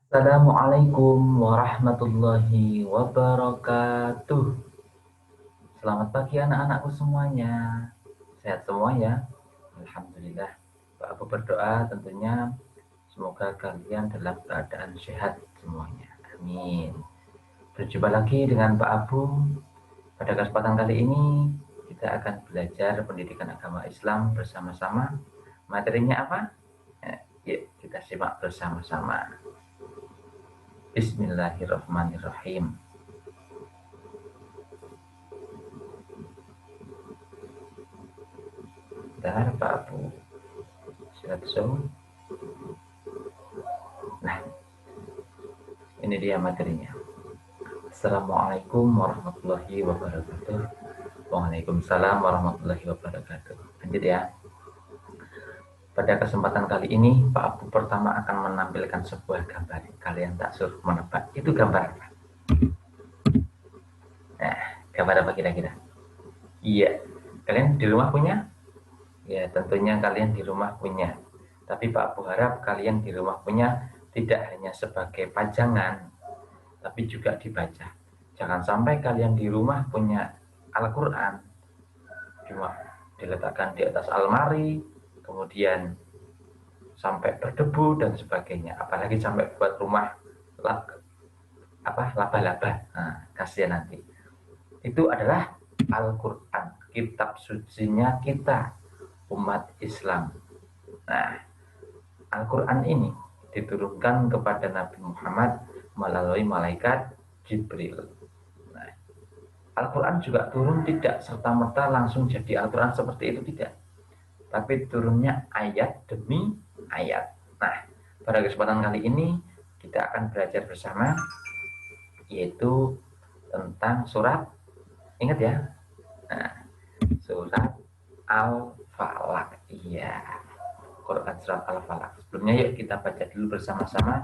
Assalamualaikum warahmatullahi wabarakatuh. Selamat pagi anak-anakku semuanya. Sehat semua ya? Alhamdulillah. Pak Abu berdoa tentunya semoga kalian dalam keadaan sehat semuanya. Amin. Berjumpa lagi dengan Pak Abu. Pada kesempatan kali ini kita akan belajar pendidikan agama Islam bersama-sama. Materinya apa? Yuk kita simak bersama-sama. Bismillahirrahmanirrahim. Bentar Pak Abu. Slideshow. Nah, ini dia materinya. Assalamualaikum warahmatullahi wabarakatuh. Waalaikumsalam warahmatullahi wabarakatuh. Lanjut ya. Pada kesempatan kali ini, Pak Abu pertama akan menampilkan sebuah gambar. Kalian tak suruh menebak. Itu gambar apa? Nah, gambar apa kira-kira? Iya. Kalian di rumah punya? Ya, tentunya kalian di rumah punya. Tapi Pak Abu harap kalian di rumah punya tidak hanya sebagai pajangan, tapi juga dibaca. Jangan sampai kalian di rumah punya Al-Quran, cuma diletakkan di atas almari, kemudian sampai berdebu dan sebagainya. Apalagi sampai buat rumah laba-laba. Nah, kasihan nanti. Itu adalah Al-Quran, kitab sucinya kita, umat Islam. Nah, Al-Quran ini diturunkan kepada Nabi Muhammad melalui malaikat Jibril. Nah, Al-Quran juga turun tidak serta-merta langsung jadi Al-Quran seperti itu, tidak. Tapi turunnya ayat demi ayat. Nah, pada kesempatan kali ini kita akan belajar bersama, yaitu tentang surat, ingat ya, nah, surat Al-Falaq. Iya, Quran surat Al-Falaq. Sebelumnya yuk kita baca dulu bersama-sama.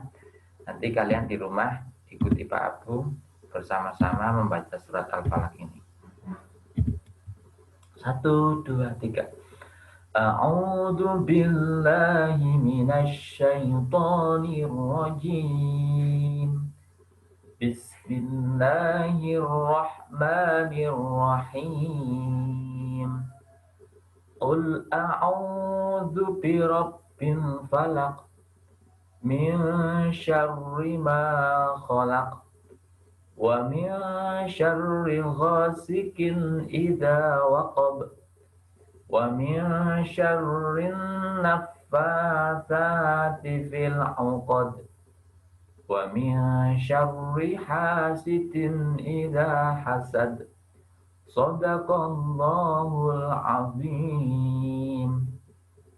Nanti kalian di rumah ikuti Pak Abu bersama-sama membaca surat Al-Falaq ini. 1, 2, 3. A'udzu billahi minasy syaithanir rajim. Bismillahirrahmanirrahim. Qul a'udzu birabbil falaq min syarri ma khalaq wa min syarri ghasikin idza waqab wa min syarrin naffatsati fil 'uqad wa min syarri hasidin idza hasad. Shadaqallahul azim.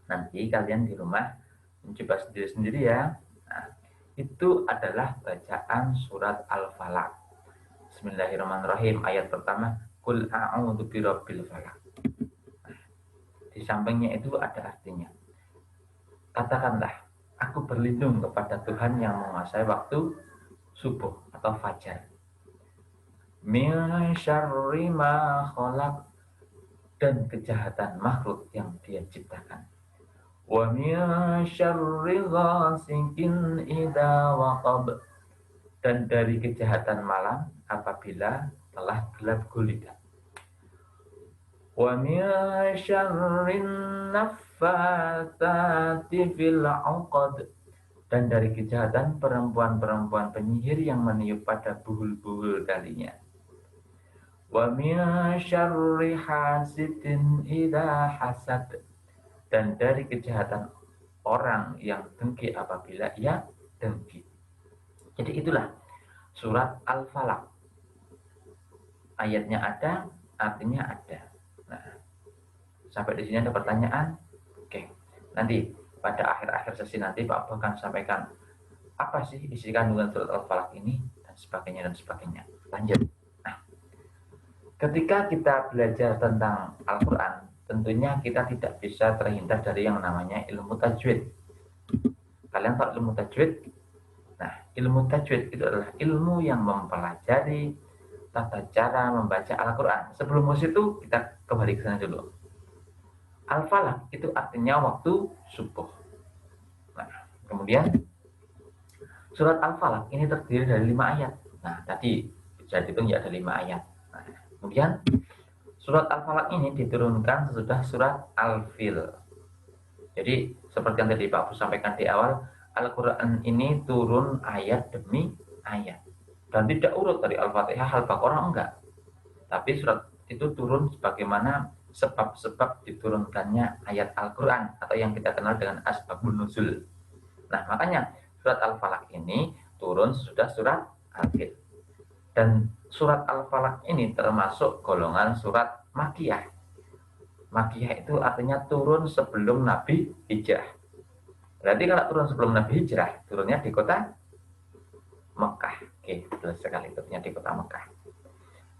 Nanti kalian di rumah mencoba sendiri-sendiri ya. Nah, itu adalah bacaan surat Al-Falaq. Bismillahirrahmanirrahim. Ayat pertama, Qul a'udzu birabbil falaq. Di sampingnya itu ada artinya. Katakanlah, aku berlindung kepada Tuhan yang menguasai waktu subuh atau fajar. Min syarri ma khalaq, dan kejahatan makhluk yang dia ciptakan. Wa min syarri ghasikin idza waqab, dan dari kejahatan malam apabila telah gelap gulita. Wa min syarrin naffatsati fil 'uqad, dan dari kejahatan perempuan-perempuan penyihir yang meniup pada buhul-buhul talinya. Wa min syarri hasidin idza hasad, dan dari kejahatan orang yang dengki apabila ia dengki. Jadi itulah surat Al-Falaq. Ayatnya ada, artinya ada. Nah, sampai di sini ada pertanyaan? Oke, nanti pada akhir-akhir sesi nanti Pak Abu akan sampaikan apa sih isi kandungan surat Al-Falaq ini dan sebagainya dan sebagainya. Lanjut. Nah, ketika kita belajar tentang Al-Quran, tentunya kita tidak bisa terhindar dari yang namanya ilmu tajwid. Kalian tahu ilmu tajwid? Nah, ilmu tajwid itu adalah ilmu yang mempelajari tata cara membaca Al-Quran. Sebelum ke situ, kita kembali ke sana dulu. Al-Falaq itu artinya waktu subuh. Nah, kemudian Surat Al-Falaq ini terdiri dari 5 ayat. Nah, tadi bisa dihitung ya ada 5 ayat. Nah, kemudian surat Al-Falaq ini diturunkan sesudah surat Al-Fil. Jadi seperti yang tadi Pak Abu sampaikan di awal, Al-Quran ini turun ayat demi ayat. Dan tidak urut dari Al-Fatihah, Al-Baqarah, enggak. Tapi surat itu turun sebagaimana sebab-sebab diturunkannya ayat Al-Quran atau yang kita kenal dengan asbabun nuzul. Nah, makanya surat Al-Falaq ini turun sudah surat Al-Fil. Dan surat Al-Falaq ini termasuk golongan surat Makkiyah. Makkiyah itu artinya turun sebelum Nabi hijrah. Berarti kalau turun sebelum Nabi hijrah, turunnya di kota Mekah. Oke, betul sekali, turunnya di kota Mekah.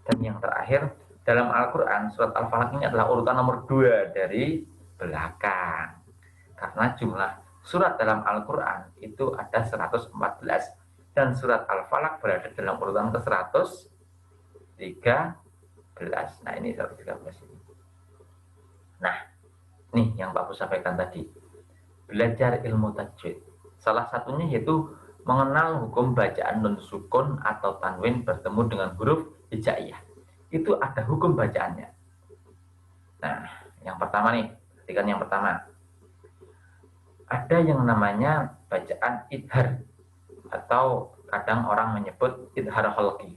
Dan yang terakhir, dalam Al-Quran, surat Al-Falaq ini adalah urutan nomor 2 dari belakang. Karena jumlah surat dalam Al-Quran itu ada 114. Dan surat Al-Falaq berada dalam urutan ke-113. Nah, ini 113 ini. Nah, nih yang Pak Pu sampaikan tadi. Belajar ilmu tajwid. Salah satunya yaitu mengenal hukum bacaan nun sukun atau tanwin bertemu dengan huruf hijaiyah. Itu ada hukum bacaannya. Nah, yang pertama nih, perhatikan yang pertama. Ada yang namanya bacaan idhar atau kadang orang menyebut idhar khalqi.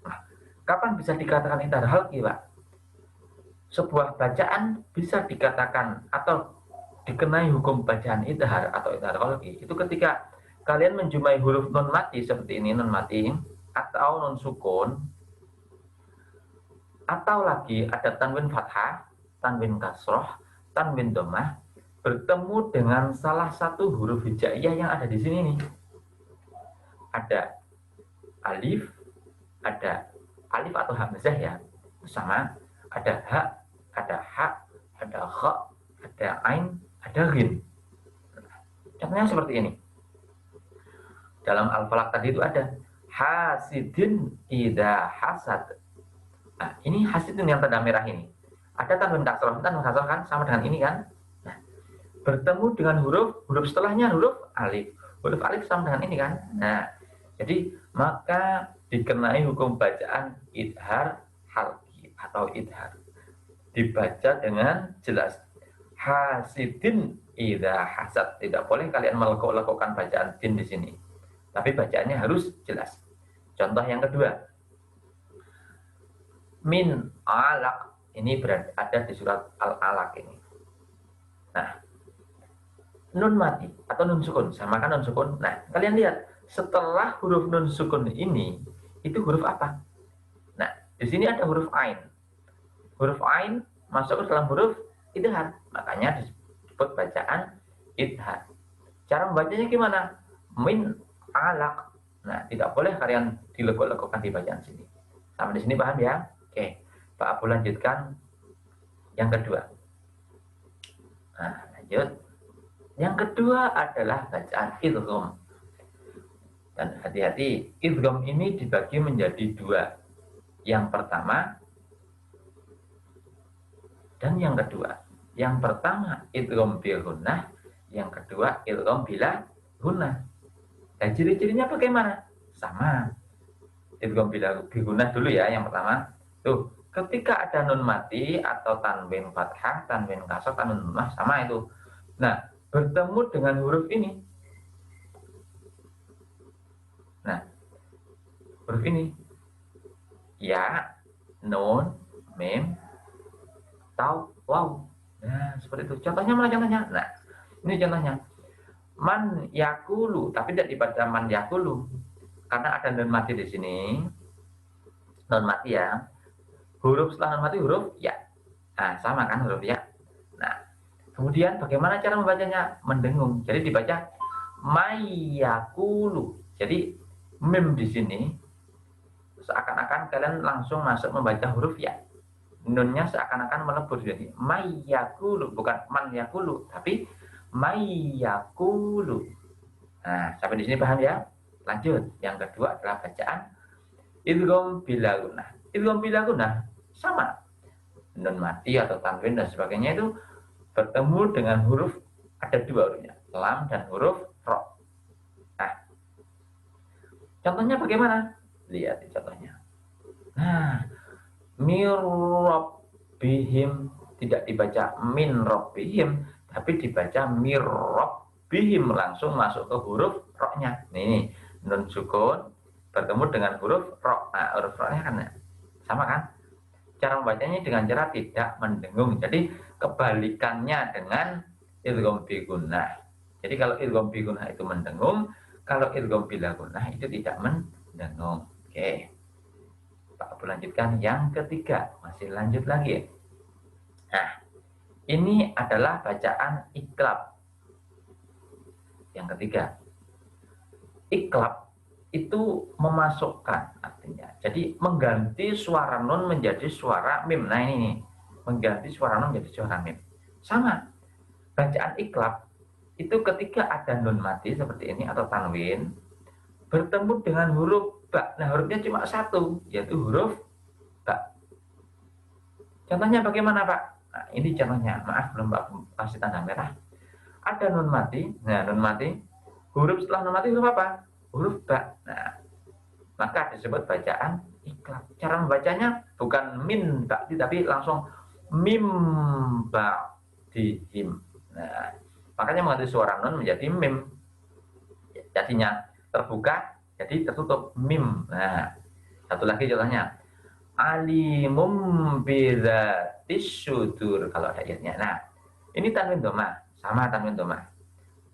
Nah, kapan bisa dikatakan idhar khalqi, Pak? Sebuah bacaan bisa dikatakan atau dikenai hukum bacaan idhar atau idhar khalqi itu ketika kalian menjumpai huruf nun mati seperti ini, nun mati atau nun sukun, atau lagi ada tanwin fathah, tanwin kasroh, tanwin domah bertemu dengan salah satu huruf hijaiyah yang ada di sini nih. Ada alif, ada alif atau hamzah ya, sama ada ha, ada kha, ada ain, ada ghin. Contohnya seperti ini. Dalam Al-Falaq tadi itu ada hasidin idza hasad. Nah, ini hasidin yang tanda merah ini. Ada tanwin kasroh kan sama dengan ini kan? Nah, bertemu dengan huruf setelahnya huruf alif. Huruf alif sama dengan ini kan? Nah, jadi maka dikenai hukum bacaan idhar halqi atau idhar. Dibaca dengan jelas. Hasidin idza hasad. Tidak boleh kalian melekuk-lekukkan bacaan din di sini. Tapi bacaannya harus jelas. Contoh yang kedua. Min alaq. Ini ada di surat Al-Alaq ini. Nah, nun mati atau nun sukun. Samakan nun sukun. Nah, kalian lihat. Setelah huruf nun sukun ini, itu huruf apa? Nah, di sini ada huruf ain. Huruf ain masuk ke dalam huruf idhar. Makanya disebut bacaan idhar. Cara membacanya gimana? Min alaq. Nah, tidak boleh kalian dilekuk-lekukkan di bacaan sini. Sampai di sini paham ya? Oke, Pak Abu lanjutkan yang kedua. Nah, lanjut. Yang kedua adalah bacaan idgham. Dan hati-hati, idgham ini dibagi menjadi 2. Yang pertama dan yang kedua. Yang pertama idgham bil gunnah, yang kedua idgham bila gunnah. Dan ciri-cirinya bagaimana? Sama. Idgham bila gunnah dulu ya yang pertama. Tuh, ketika ada nun mati atau tanwin fathah, tanwin kasroh, tanwin domah sama itu. Nah, bertemu dengan huruf ini. Nah, huruf ini ya, nun, mim, tau, waw. Nah, seperti itu. Contohnya mana contohnya? Nah, ini contohnya. Man yakulu, tapi tidak dibaca man yakulu. Karena ada nun mati di sini. Nun mati ya. Huruf setelah nun mati huruf ya. Nah, sama kan huruf ya. Nah, kemudian bagaimana cara membacanya? Mendengung. Jadi dibaca mayakulu. Jadi mim di sini seakan-akan kalian langsung masuk membaca huruf ya. Nunnya seakan-akan melebur jadi mayakulu, bukan man yakulu, tapi mayakulu. Nah, sampai di sini paham ya? Lanjut. Yang kedua adalah bacaan idgham bila gunnah. Idgham bila gunnah sama. Nun mati atau tanwin dan sebagainya itu bertemu dengan huruf, ada 2 hurufnya, lam dan huruf ro. Nah, Contohnya bagaimana? Lihat contohnya. Nah, mirrobbihim tidak dibaca min robbihim, tapi dibaca mirrobbihim, langsung masuk ke huruf roknya. Nih, nun sukun bertemu dengan huruf rok. Nah, huruf roknya kan sama kan? Cara membacanya dengan cara tidak mendengung. Jadi kebalikannya dengan idgham bi gunnah. Jadi kalau idgham bi gunnah itu mendengung, kalau idgham bila gunnah itu tidak mendengung. Oke. Pak Abu lanjutkan yang ketiga, masih lanjut lagi. Nah, ini adalah bacaan iklab. Yang ketiga, iklab itu memasukkan artinya. Jadi mengganti suara nun menjadi suara mim. Nah ini nih, mengganti suara nun menjadi suara mim. Sama, bacaan iklab itu ketika ada nun mati seperti ini atau tanwin bertemu dengan huruf ba. Nah hurufnya cuma satu, yaitu huruf ba. Contohnya bagaimana Pak? Nah ini contohnya, maaf belum Pak kasih tanda merah. Ada nun mati, nah nun mati, huruf setelah nun mati huruf apa? Huruf ba. Nah maka disebut bacaan iklab. Cara membacanya bukan min bakti, tapi langsung mim baktihim. Nah, makanya mengganti suara nun menjadi mim. Jadinya terbuka, jadi tertutup mim. Nah, satu lagi contohnya. Alimum bidzatis sudur kalau ada ayatnya. Nah, ini tanwin dhamma, sama tanwin dhamma.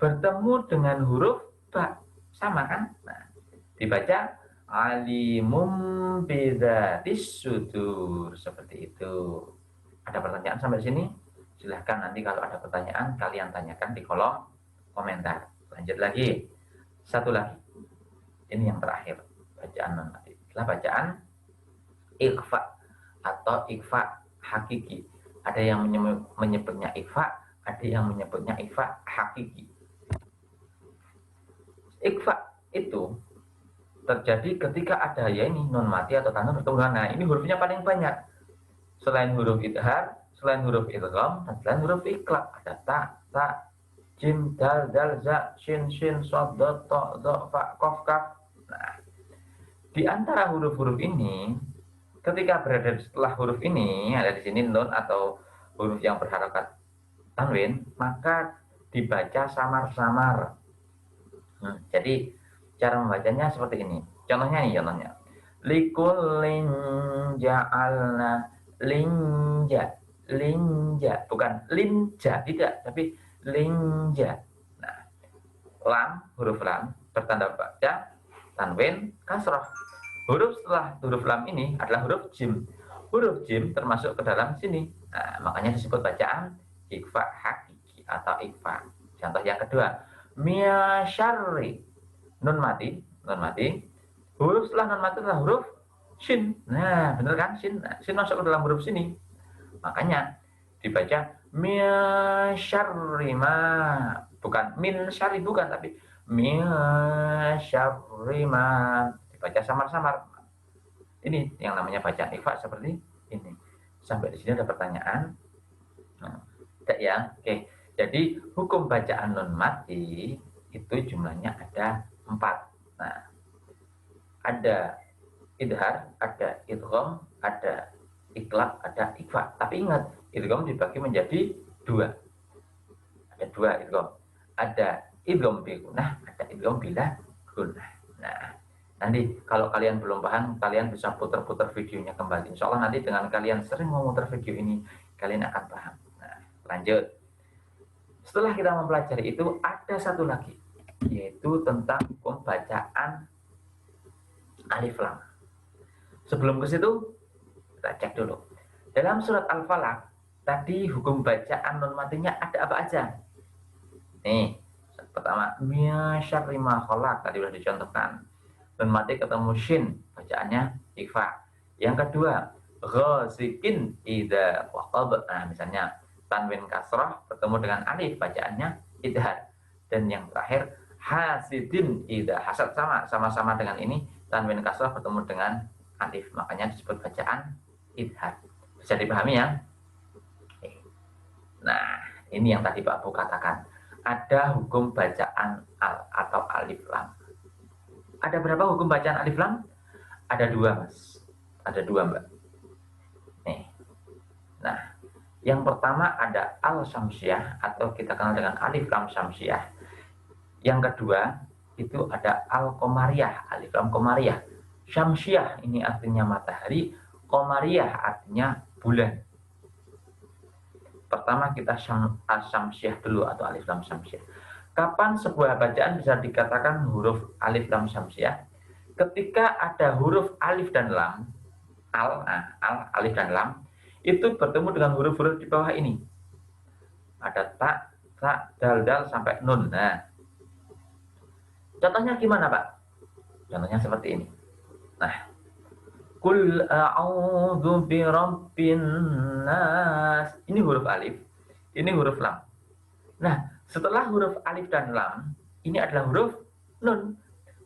Bertemu dengan huruf ba, sama kan? Nah, dibaca alimum bidzatis sudur seperti itu. Ada pertanyaan sampai sini? Silahkan nanti kalau ada pertanyaan kalian tanyakan di kolom komentar. Lanjut lagi. Satu lagi. Ini yang terakhir. Bacaan non mati. Adalah bacaan ikhfa atau ikhfa hakiki. Ada yang menyebutnya ikhfa, ada yang menyebutnya ikhfa hakiki. Ikhfa itu terjadi ketika ada ya ini non mati atau tanwin bertemu dengan. Nah, ini hurufnya paling banyak. Selain huruf idhar, selain huruf idgham, dan selain huruf iklab, ada ta, jim, dal, za, shin, shod, dot, to, do, fa, kof, kaf. Nah, di antara huruf-huruf ini, ketika berada setelah huruf ini, ada di sini nun atau huruf yang berharokat tanwin, maka dibaca samar-samar. Jadi cara membacanya seperti ini. Contohnya nih, contohnya. Likullin ja'alna linja, bukan linja, tidak, tapi linja. Nah, lam, huruf lam bertanda baca tanwin kasroh. Huruf setelah huruf lam ini adalah huruf jim. Huruf jim termasuk ke dalam sini. Nah, makanya disebut bacaan ikhfa hakiki atau ikhfa. Contoh yang kedua, miasyarri, nun mati. Huruf setelah nun mati adalah huruf shin. Nah, bener kan shin? Nah, shin masuk ke dalam huruf sini. Makanya dibaca miasyarri ma, bukan min syarri, bukan, tapi miasyarri ma. Dibaca samar-samar. Ini yang namanya bacaan ikhfa seperti ini. Sampai di sini ada pertanyaan? Nah, tidak ya? Oke. Jadi hukum bacaan nun mati itu jumlahnya ada 4. Nah, ada idhar, ada idgham, ada iklab, ada ikhfa. Tapi ingat, idgham dibagi menjadi 2. Ada 2 idgham. Ada idgham bi gunnah, ada idgham bila gunnah. Nah, nanti kalau kalian belum paham, kalian bisa putar-putar videonya kembali. Insya Allah nanti dengan kalian sering memutar video ini, kalian akan paham. Nah, lanjut. Setelah kita mempelajari itu, ada satu lagi, yaitu tentang hukum bacaan alif lam. Sebelum ke situ, kita cek dulu. Dalam surat Al-Falaq, tadi hukum bacaan nun matinya ada apa aja? Nih, pertama, min syarri ma khalaq, tadi sudah dicontohkan. Nun mati ketemu shin, bacaannya ikhfa. Yang kedua, ghasikin idza waqab. Nah, misalnya tanwin kasrah bertemu dengan alif, bacaannya idhar. Dan yang terakhir, hasidin idza hasad, sama-sama dengan ini, tanwin kasrah bertemu dengan alif, makanya disebut bacaan idhar. Bisa dipahami ya? Nah, ini yang tadi Pak Bu katakan. Ada hukum bacaan al atau alif lam. Ada berapa hukum bacaan alif lam? Ada dua, Mas. Ada dua, Mbak. Nih. Nah, yang pertama ada al-syamsiyah atau kita kenal dengan alif lam syamsiyah. Yang kedua itu ada al-qamariyah, alif lam qamariyah. Syamsiyah ini artinya matahari, qamariyah artinya bulan. Pertama kita syamsiyah dulu atau alif lam syamsiyah. Kapan sebuah bacaan bisa dikatakan huruf alif lam syamsiyah? Ketika ada huruf alif dan lam, alif dan lam, itu bertemu dengan huruf-huruf di bawah ini. Ada tak, dal, sampai nun. Nah, contohnya gimana, Pak? Contohnya seperti ini. Nah, Qul a'udzu birabbin nas. Ini huruf alif, ini huruf lam. Nah, setelah huruf alif dan lam, ini adalah huruf nun.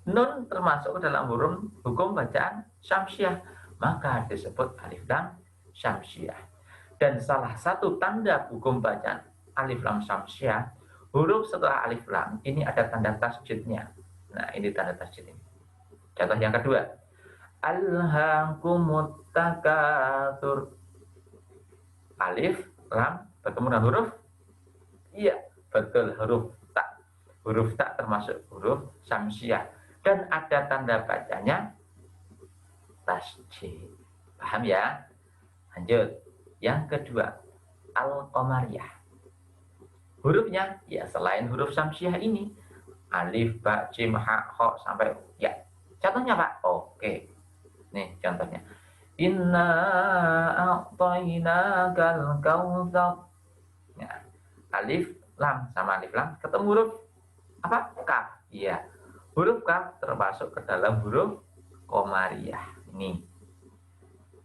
Nun termasuk dalam huruf hukum bacaan syamsiyah, maka disebut alif lam syamsiyah. Dan salah satu tanda hukum bacaan alif lam syamsiyah, huruf setelah alif lam ini ada tanda tasjidnya. Nah, ini tanda tasjid ini. Contoh yang kedua, alhaakumut takatsur. Alif lam bertemu dengan huruf, iya betul, huruf tak. Huruf tak termasuk huruf syamsiyah dan ada tanda bacanya tasjid. Paham ya? Lanjut. Yang kedua, al-qamariyah. Hurufnya ya selain huruf syamsiyah ini, alif, ba, jim, ha, kha sampai ya. Contohnya, Pak. Oke. Nih contohnya. Inna a'tainakal kautsar. Ya. Alif lam sama alif lam ketemu huruf apa? Kaf. Iya. Huruf kaf termasuk ke dalam huruf qamariyah. Ini.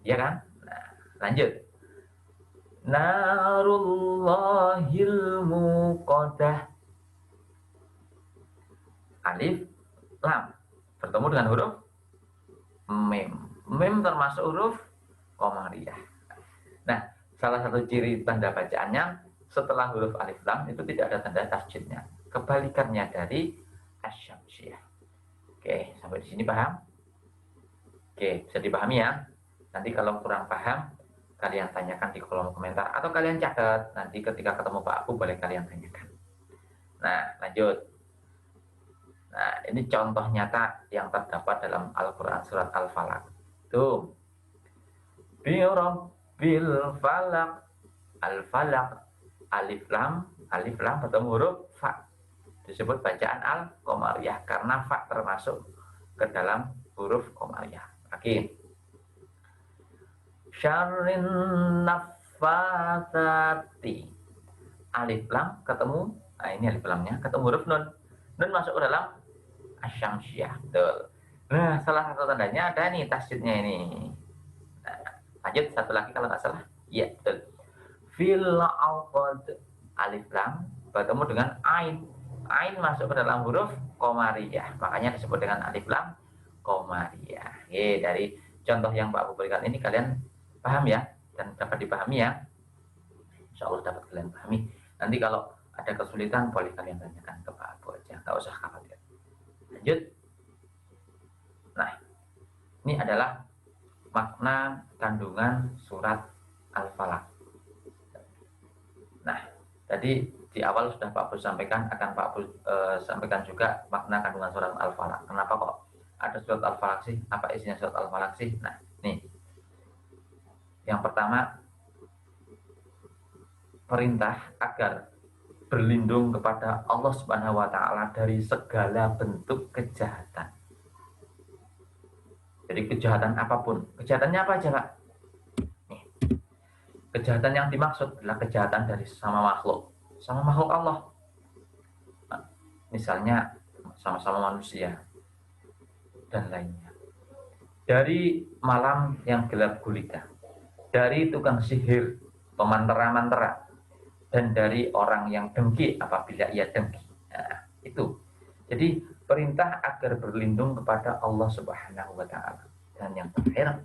Iya kan? Nah, lanjut. Narullahil muqaddah. Alif lam bertemu dengan huruf mim. Mim termasuk huruf qamariyah. Nah, salah satu ciri tanda bacaannya setelah huruf alif lam itu tidak ada tanda tasjidnya. Kebalikannya dari asyamsiyah. Oke, sampai di sini paham? Oke, bisa dipahami ya. Nanti kalau kurang paham, kalian tanyakan di kolom komentar atau kalian catat. Nanti ketika ketemu Pak Abu boleh kalian tanyakan. Nah, lanjut. Nah, ini contoh nyata yang terdapat dalam Al-Quran surat Al-Falaq. Tuh. Birabbil falaq. Al-Falaq. Alif lam bertemu huruf fa. Disebut bacaan al-qamariyah karena fa termasuk ke dalam huruf qamariyah. Oke. Syarrin naffatsati. Alif lam ketemu, nah ini alif lamnya ketemu huruf nun. Nun masuk ke dalam asyamsiyah. Betul. Nah, salah satu tandanya ada nih tasjidnya ini. Nah, lanjut satu lagi kalau nggak salah. Iya, betul. Fil aqad. Alif lam bertemu dengan ain. Ain masuk ke dalam huruf qamariyah. Makanya disebut dengan alif lam qamariyah. Oke, dari contoh yang Pak Abu berikan ini kalian paham ya dan dapat dipahami ya. Insya Allah dapat kalian pahami. Nanti kalau ada kesulitan boleh kalian tanyakan ke Pak Abu aja, nggak usah khawatir. Lanjut. Nah, ini adalah makna kandungan surat Al-Falaq. Nah, tadi di awal sudah Pak Abu sampaikan, akan Pak Abu sampaikan juga makna kandungan surat Al-Falaq. Kenapa kok ada surat Al-Falaq sih? Apa isinya surat Al-Falaq sih? Nah, nih. Yang pertama, perintah agar berlindung kepada Allah Subhanahu wa taala dari segala bentuk kejahatan. Jadi kejahatan apapun. Kejahatannya apa aja, Pak? Nih. Kejahatan yang dimaksud adalah kejahatan dari sesama makhluk. Sama makhluk Allah. Nah, misalnya sama-sama manusia dan lainnya. Dari malam yang gelap gulita. Dari tukang sihir, pemantera-mantera, dan dari orang yang dengki apabila ia dengki. Nah, itu. Jadi perintah agar berlindung kepada Allah Subhanahu wa taala. Dan yang terakhir,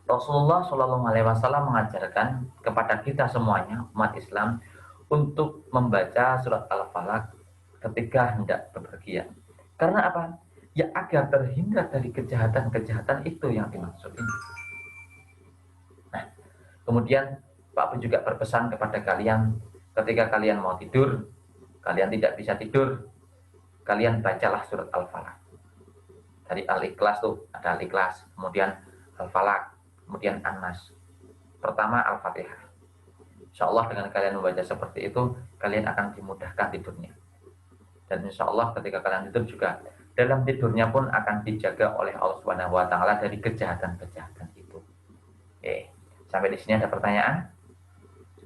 Rasulullah Shallallahu alaihi wasallam mengajarkan kepada kita semuanya umat Islam untuk membaca surat Al-Falaq ketika hendak bepergian. Karena apa? Ya agar terhindar dari kejahatan-kejahatan itu yang dimaksud ini. Nah, kemudian Pak Abu juga berpesan kepada kalian, ketika kalian mau tidur, kalian tidak bisa tidur, kalian bacalah surat Al-Falaq. Dari Al-Ikhlas tuh, ada Al-Ikhlas, kemudian Al-Falaq, kemudian An-Nas. Pertama Al-Fatihah. Insya Allah dengan kalian membaca seperti itu, kalian akan dimudahkan tidurnya. Dan insya Allah ketika kalian tidur juga, dalam tidurnya pun akan dijaga oleh Allah Subhanahu wa Ta'ala dari kejahatan-kejahatan itu. Oke, sampai di sini ada pertanyaan?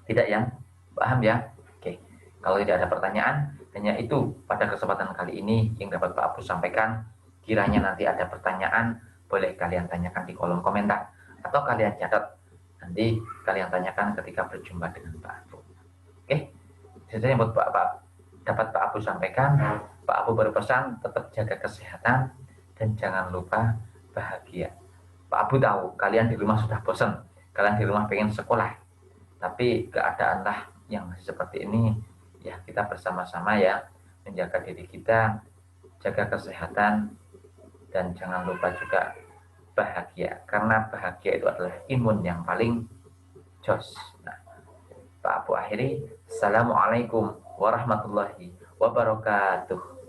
Tidak ya? Paham ya? Oke, kalau tidak ada pertanyaan, hanya itu pada kesempatan kali ini yang dapat Pak Abu sampaikan. Kiranya nanti ada pertanyaan, boleh kalian tanyakan di kolom komentar. Atau kalian catat, nanti kalian tanyakan ketika berjumpa dengan Pak Abu. Oke, itu yang buat dapat Pak Abu sampaikan. Pak Abu berpesan tetap jaga kesehatan dan jangan lupa bahagia. Pak Abu tahu kalian di rumah sudah bosan, kalian di rumah pengen sekolah, tapi keadaanlah yang seperti ini. Ya kita bersama-sama ya menjaga diri kita, jaga kesehatan, dan jangan lupa juga bahagia, karena bahagia itu adalah imun yang paling jos. Nah, Pak Abu akhiri, Assalamualaikum warahmatullahi wabarakatuh.